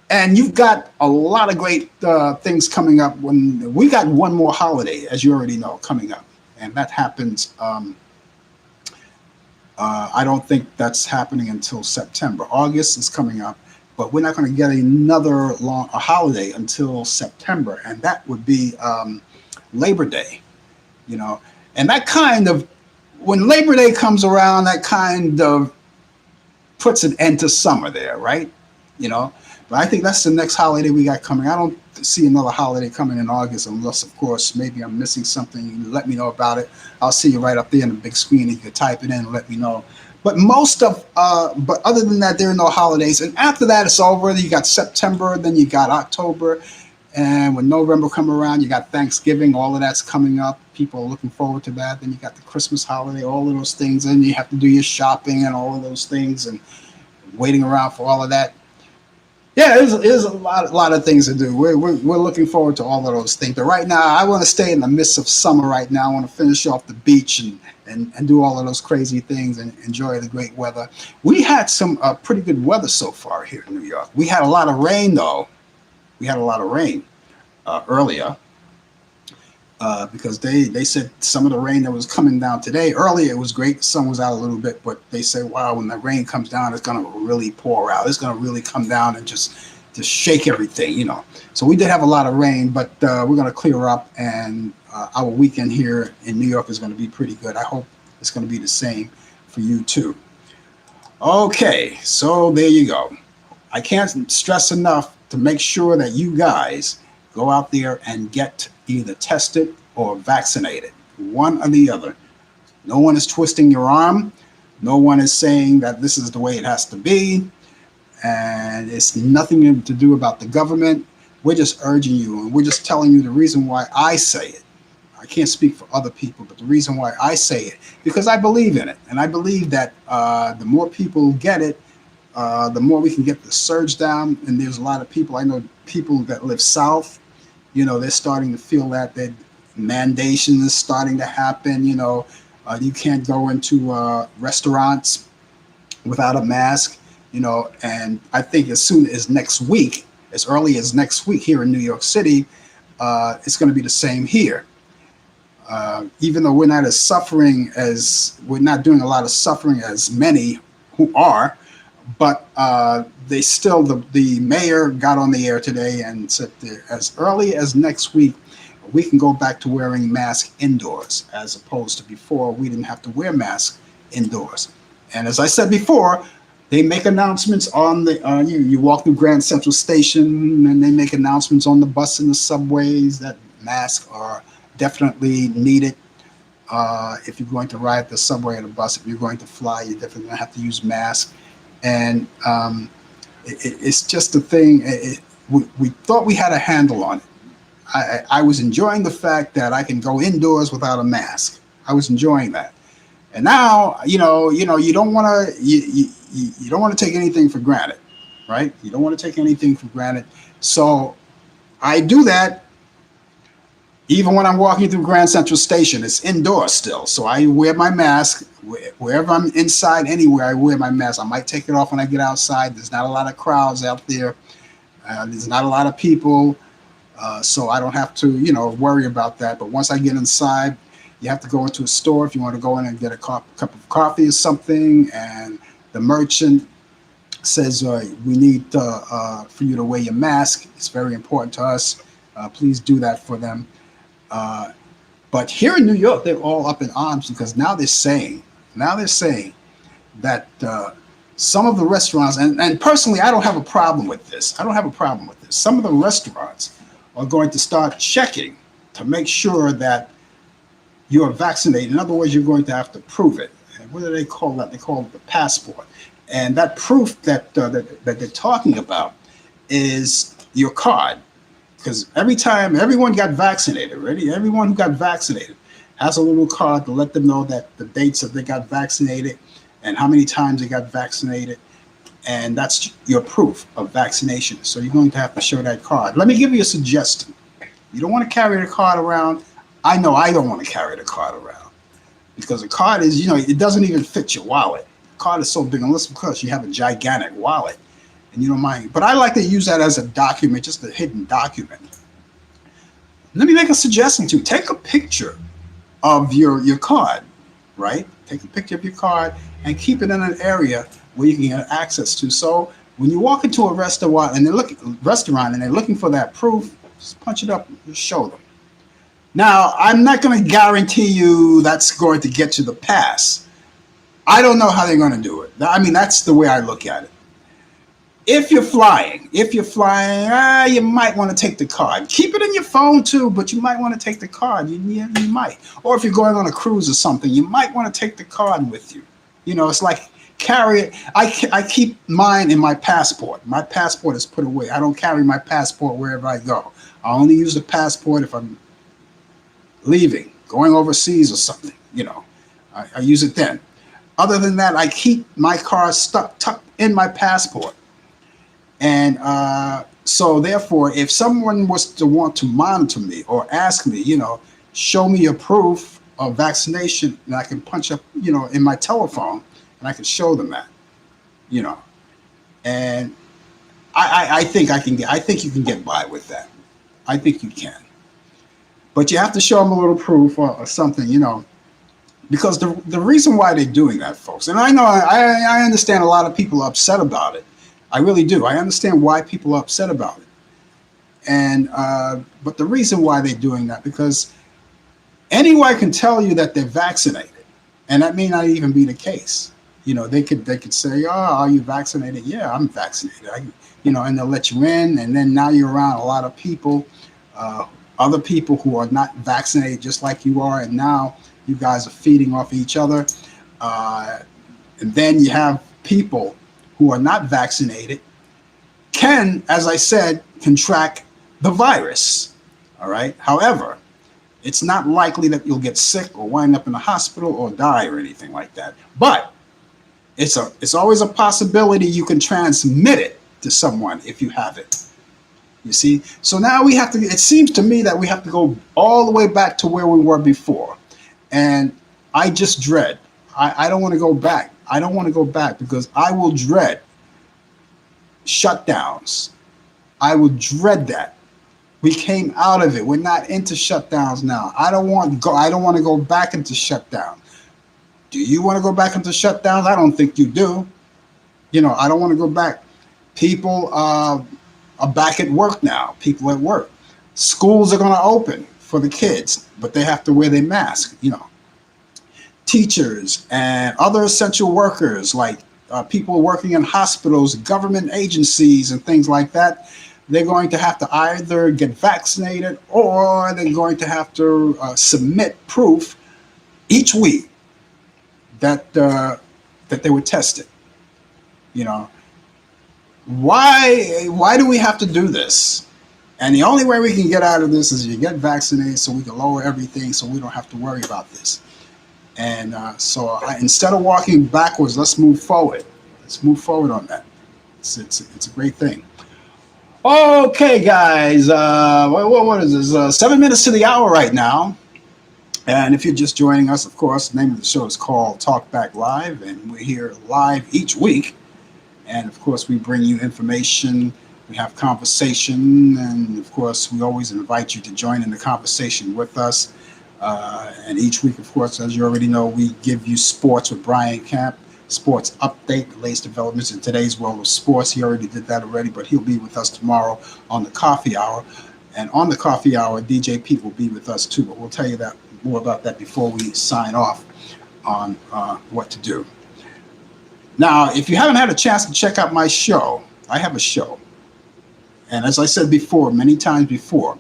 And you've got a lot of great things coming up. When we got one more holiday, as you already know, coming up. and that happens. I don't think that's happening until September. August is coming up, but we're not going to get another a holiday until September, and that would be Labor Day. You know, and that kind of when Labor Day comes around, that kind of puts an end to summer there, right? You know, but I think that's the next holiday we got coming. I don't see another holiday coming in August unless, of course, maybe I'm missing something. You let me know about it. I'll see you right up there in the big screen. You can type it in and let me know. But but other than that, there are no holidays. And after that, it's over. You got September, then you got October. And when November come around, you got Thanksgiving. All of that's coming up. People are looking forward to that. Then you got the Christmas holiday, all of those things. And you have to do your shopping and all of those things and waiting around for all of that. Yeah, there's a lot of things to do. We're looking forward to all of those things. But right now, I want to stay in the midst of summer right now. I want to finish off the beach and do all of those crazy things and enjoy the great weather. We had some pretty good weather so far here in New York. We had a lot of rain, though. We had a lot of rain earlier because they said some of the rain that was coming down today, earlier it was great. The sun was out a little bit, but they say, wow, when the rain comes down, it's going to really pour out. It's going to really come down and just shake everything, you know. So we did have a lot of rain, but we're going to clear up, and our weekend here in New York is going to be pretty good. I hope it's going to be the same for you too. Okay, so there you go. I can't stress enough to make sure that you guys go out there and get either tested or vaccinated, one or the other. No one is twisting your arm. No one is saying that this is the way it has to be. And it's nothing to do about the government. We're just urging you, and we're just telling you the reason why I say it. I can't speak for other people, but the reason why I say it, because I believe in it. And I believe that the more people get it, the more we can get the surge down. And there's a lot of people, I know people that live south, you know, they're starting to feel that mandation is starting to happen. You know, you can't go into restaurants without a mask, you know, and I think as soon as next week, as early as next week here in New York City, it's going to be the same here. Even though we're not doing a lot of suffering as many who are, but they still, the mayor got on the air today and said that as early as next week, we can go back to wearing masks indoors, as opposed to before we didn't have to wear masks indoors. And as I said before, they make announcements on the, you walk through Grand Central Station and they make announcements on the bus and the subways that masks are definitely needed. If you're going to ride the subway or the bus, if you're going to fly, you're definitely going to have to use masks. And it's just a thing. We thought we had a handle on it. I was enjoying the fact that I can go indoors without a mask. I was enjoying that. And now, you don't want to you don't want to take anything for granted, right? You don't want to take anything for granted. So I do that. Even when I'm walking through Grand Central Station, it's indoors still. So I wear my mask. Wherever I'm inside, anywhere, I wear my mask. I might take it off when I get outside. There's not a lot of crowds out there. There's not a lot of people. So I don't have to, worry about that. But once I get inside, you have to go into a store if you want to go in and get a cup of coffee or something. And the merchant says, we need for you to wear your mask. It's very important to us. Please do that for them. But here in New York, they're all up in arms because now they're saying that some of the restaurants, and personally, I don't have a problem with this. Some of the restaurants are going to start checking to make sure that you're vaccinated. In other words, you're going to have to prove it. And what do they call that? They call it the passport. And that proof that they're talking about is your card. Because everyone got vaccinated, already. Everyone who got vaccinated has a little card to let them know that the dates that they got vaccinated and how many times they got vaccinated. And that's your proof of vaccination. So you're going to have to show that card. Let me give you a suggestion. You don't want to carry the card around. I know I don't want to carry the card around because the card is, it doesn't even fit your wallet. The card is so big, unless, of course, you have a gigantic wallet. And you don't mind. But I like to use that as a document, just a hidden document. Let me make a suggestion too. Take a picture of your card, right? Take a picture of your card and keep it in an area where you can get access to. So when you walk into a restaurant and they're looking for that proof, just punch it up and show them. Now, I'm not going to guarantee you that's going to get you the pass. I don't know how they're going to do it. I mean, that's the way I look at it. If you're flying, you might want to take the card. Keep it in your phone too, but you might want to take the card. You might. Or if you're going on a cruise or something, you might want to take the card with you. It's like carry it. I keep mine in my passport. My passport is put away. I don't carry my passport wherever I go. I only use the passport if I'm leaving, going overseas or something. I use it then. Other than that, I keep my card tucked in my passport. And so, therefore, if someone was to want to monitor me or ask me, show me a proof of vaccination, and I can punch up, in my telephone, and I can show them that, you know. And I think I think you can get by with that. I think you can, but you have to show them a little proof or something, because the reason why they're doing that, folks, and I know I understand a lot of people are upset about it. I really do. I understand why people are upset about it. And but the reason why they're doing that, because anyone can tell you that they're vaccinated, and that may not even be the case. They could say, "Oh, are you vaccinated?" Yeah, I'm vaccinated. And they'll let you in, and then now you're around a lot of people, uh, other people who are not vaccinated, just like you are, and now you guys are feeding off each other. Uh, and then you have people who are not vaccinated can, as I said, contract the virus. All right. However, it's not likely that you'll get sick or wind up in a hospital or die or anything like that. But it's always a possibility you can transmit it to someone if you have it. You see? So now we have to, it seems to me that we have to go all the way back to where we were before. And I just dread. I don't want to go back. I don't want to go back because I will dread shutdowns. I will dread that. We came out of it. We're not into shutdowns now. I don't want to go back into shutdown. Do you want to go back into shutdowns? I don't think you do. I don't want to go back. People are back at work now. People at work. Schools are going to open for the kids, but they have to wear their mask. Teachers and other essential workers, like people working in hospitals, government agencies, and things like that, they're going to have to either get vaccinated or they're going to have to submit proof each week that they were tested. You know, why do we have to do this? And the only way we can get out of this is you get vaccinated, so we can lower everything, so we don't have to worry about this. And instead of walking backwards, let's move forward. Let's move forward on that. It's a great thing. Okay, guys. What is this? 7 minutes to the hour right now. And if you're just joining us, of course, the name of the show is called Talk Back Live, and we're here live each week. And of course, we bring you information. We have conversation, and of course, we always invite you to join in the conversation with us. And each week, of course, as you already know, we give you sports with Brian Camp, sports update, the latest developments in today's world of sports. He already did that already, but he'll be with us tomorrow on the coffee hour. And on the coffee hour, DJ Pete will be with us too, but we'll tell you that more about that before we sign off on what to do. Now, if you haven't had a chance to check out my show, I have a show. And as I said before, many times before,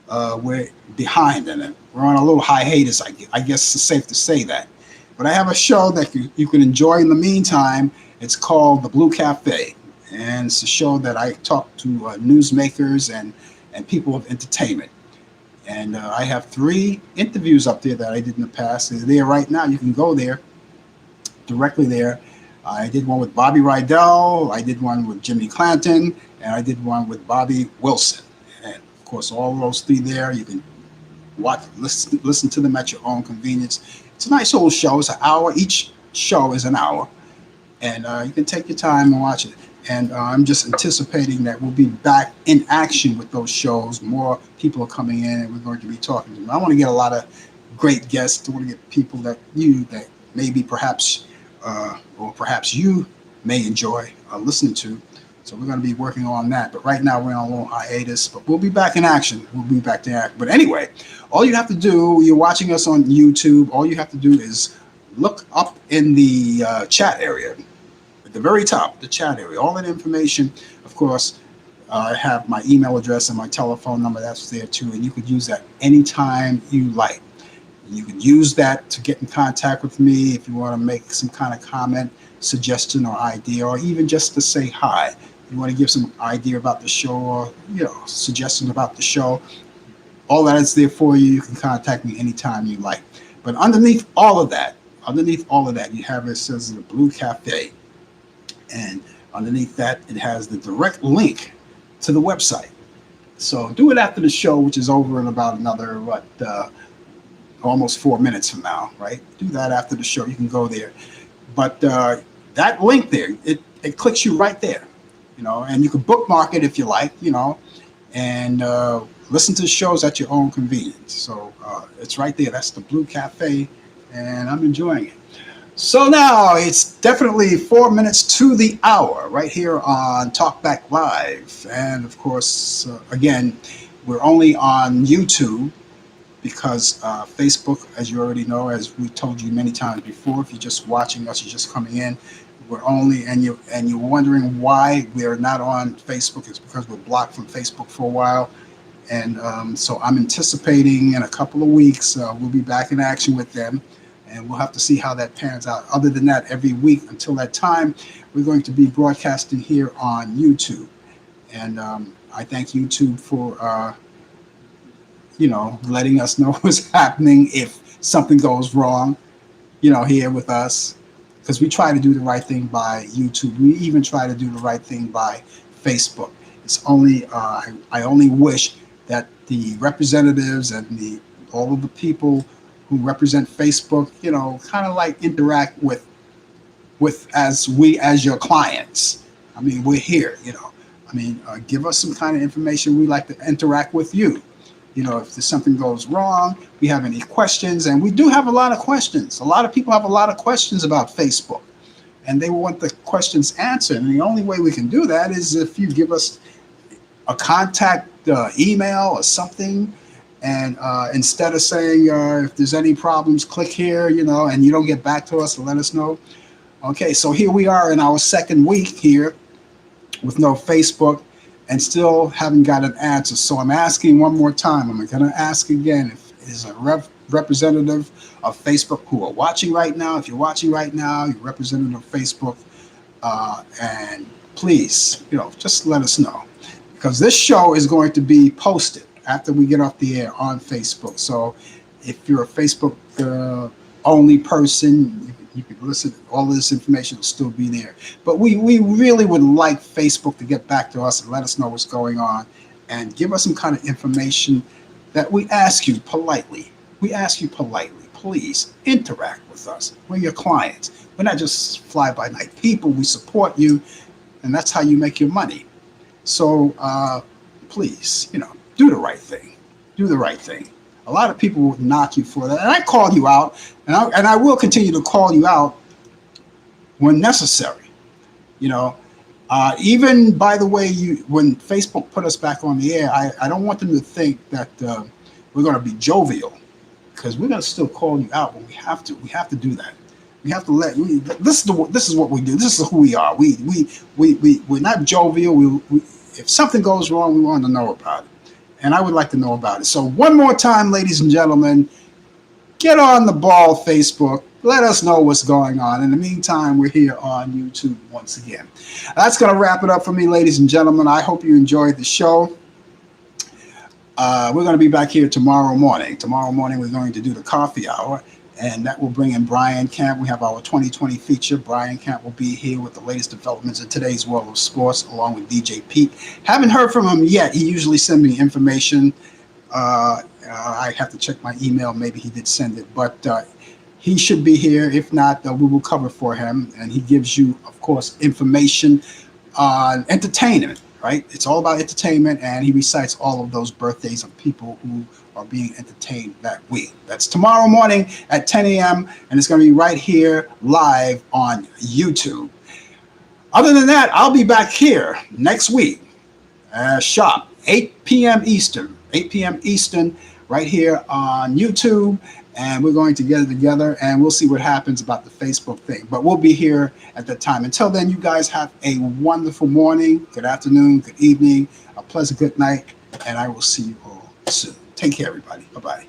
we're behind in it. We're on a little hiatus, I guess it's safe to say that. But I have a show that you can enjoy in the meantime. It's called The Blue Cafe. And it's a show that I talk to newsmakers and people of entertainment. And I have 3 interviews up there that I did in the past. They're there right now. You can go there, directly there. I did one with Bobby Rydell. I did one with Jimmy Clanton. And I did one with Bobby Wilson. And of course, all those 3 there, you can watch, listen to them at your own convenience. It's a nice old show. It's an hour. Each show is an hour. And you can take your time and watch it. And I'm just anticipating that we'll be back in action with those shows. More people are coming in, and we're going to be talking to them. I want to get a lot of great guests. I want to get people that maybe perhaps or perhaps you may enjoy listening to. So we're going to be working on that. But right now we're on a little hiatus. But we'll be back in action. We'll be back to act. But anyway, all you have to do, you're watching us on YouTube. All you have to do is look up in the chat area at the very top, the chat area. All that information, of course. I have my email address and my telephone number. That's there too, and you could use that anytime you like. You can use that to get in contact with me if you want to make some kind of comment, suggestion, or idea, or even just to say hi. You want to give some idea about the show, or suggestion about the show. All that is there for you. You can contact me anytime you like. But underneath all of that, you have it says the Blue Cafe, and underneath that it has the direct link to the website. So do it after the show, which is over in about another almost 4 minutes from now, right? Do that after the show. You can go there, but that link there, it clicks you right there, and you can bookmark it if you like, and listen to the shows at your own convenience. So it's right there. That's the Blue Cafe, and I'm enjoying it. So now it's definitely 4 minutes to the hour right here on Talkback Live. And of course, again, we're only on YouTube because Facebook, as you already know, as we told you many times before, if you're just watching us, you're just coming in, we're only, and you're wondering why we're not on Facebook. It's because we're blocked from Facebook for a while. And so I'm anticipating in a couple of weeks, we'll be back in action with them. And we'll have to see how that pans out. Other than that, every week until that time, we're going to be broadcasting here on YouTube. And I thank YouTube for, letting us know what's happening if something goes wrong, here with us. Because we try to do the right thing by YouTube. We even try to do the right thing by Facebook. It's only, I only wish that the representatives and all of the people who represent Facebook, kind of like interact with as your clients. I mean, we're here, give us some kind of information. We like to interact with you. If there's something goes wrong, we have any questions, and we do have a lot of questions. A lot of people have a lot of questions about Facebook, and they want the questions answered. And the only way we can do that is if you give us a contact email or something. And instead of saying, if there's any problems, click here, and you don't get back to us to let us know. Okay, so here we are in our second week here with no Facebook and still haven't got an answer. So I'm asking one more time. I'm going to ask again if there's a representative of Facebook who are watching right now. If you're watching right now, you're representative of Facebook. And please, just let us know. Because this show is going to be posted after we get off the air on Facebook. So if you're a Facebook only person, you can listen. All of this information will still be there. But we really would like Facebook to get back to us and let us know what's going on and give us some kind of information that we ask you politely. We ask you politely, please interact with us. We're your clients. We're not just fly-by-night people. We support you, and that's how you make your money. So please, do the right thing. Do the right thing. A lot of people would knock you for that. And I call you out, and I will continue to call you out when necessary. Even, by the way, when Facebook put us back on the air, I don't want them to think that we're going to be jovial, because we're going to still call you out when we have to. We have to do that. We have to this is what we do. This is who we are. We're not jovial. If something goes wrong, we want to know about it. And I would like to know about it. So one more time, ladies and gentlemen, get on the ball, Facebook. Let us know what's going on. In the meantime, we're here on YouTube once again. That's going to wrap it up for me, ladies and gentlemen. I hope you enjoyed the show. We're going to be back here tomorrow morning. Tomorrow morning, we're going to do the coffee hour, and that will bring in Brian Camp. We have our 2020 feature. Brian Camp will be here with the latest developments in today's world of sports, along with DJ Pete. Haven't heard from him yet. He usually sends me information. I have to check my email. Maybe he did send it, but he should be here. If not, we will cover for him. And he gives you, of course, information on entertainment, right? It's all about entertainment, and he recites all of those birthdays of people who are being entertained that week. That's tomorrow morning at 10 a.m., and it's going to be right here live on YouTube. Other than that, I'll be back here next week, sharp, 8 p.m. Eastern, 8 p.m. Eastern, right here on YouTube. And we're going to get it together, and we'll see what happens about the Facebook thing. But we'll be here at that time. Until then, you guys have a wonderful morning, good afternoon, good evening, a pleasant good night, and I will see you all soon. Take care, everybody. Bye-bye.